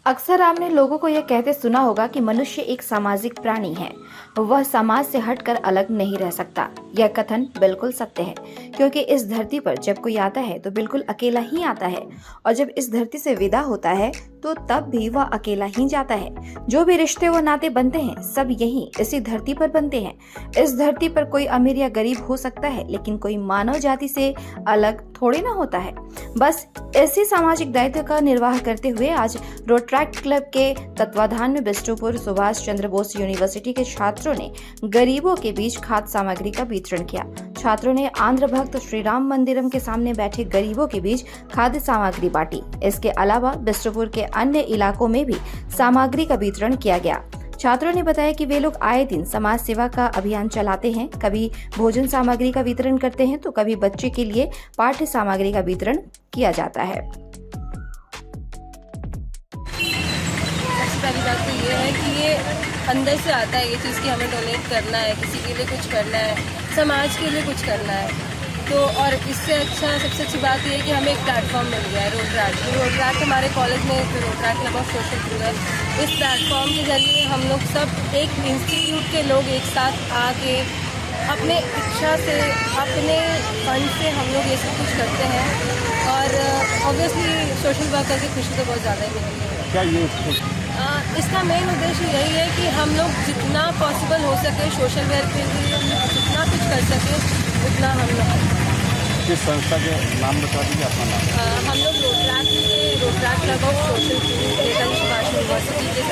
अक्सर आपने लोगों को यह कहते सुना होगा कि मनुष्य एक सामाजिक प्राणी है। वह समाज से हटकर अलग नहीं रह सकता। यह कथन बिल्कुल सत्य है, क्योंकि इस धरती पर जब कोई आता है तो बिल्कुल अकेला ही आता है, और जब इस धरती से विदा होता है तो तब भी वह अकेला ही जाता है। जो भी रिश्ते व नाते बनते हैं, सब यही इसी धरती पर बनते हैं। इस धरती पर कोई अमीर या गरीब हो सकता है, लेकिन कोई मानव जाति से अलग थोड़ी ना होता है। बस इसी सामाजिक दायित्व का निर्वाह करते हुए आज रोटरैक्ट क्लब के तत्वाधान में बिष्टुपुर सुभाष चंद्र बोस यूनिवर्सिटी के छात्रों ने गरीबों के बीच खाद्य सामग्री का वितरण किया। छात्रों ने आंध्र भक्त श्री राम मंदिरम के सामने बैठे गरीबों के बीच खाद्य सामग्री बांटी। इसके अलावा बिष्टुपुर के अन्य इलाकों में भी सामग्री का वितरण किया गया। छात्रों ने बताया कि वे लोग आए दिन समाज सेवा का अभियान चलाते हैं। कभी भोजन सामग्री का वितरण करते हैं तो कभी बच्चे के लिए पाठ्य सामग्री का वितरण किया जाता है। सबसे पहली बात तो ये है कि ये अंदर से आता है ये चीज़ कि हमें डोनेट करना है, किसी के लिए कुछ करना है, समाज के लिए कुछ करना है। तो और इससे अच्छा सबसे अच्छी बात ये है कि हमें एक प्लेटफॉर्म मिल गया है रोटरैक्ट हमारे कॉलेज में Rotaract club of social service. इस प्लेटफॉर्म के जरिए हम लोग सब एक इंस्टीट्यूट के लोग एक साथ आके अपने इच्छा से अपने फंड से हम लोग ये सब कुछ करते हैं, और ऑब्वियसली सोशल वर्क करके खुशी तो बहुत ज़्यादा ही मिलती है। क्या ये इसका मेन उद्देश्य यही है कि हम लोग जितना पॉसिबल हो सके सोशल वर्क के लिए जितना कुछ कर सके उतना हम लोग। किस संस्था के नाम बता दीजिए अपना नाम। हम लोग Rotaract club of social service Subhash university के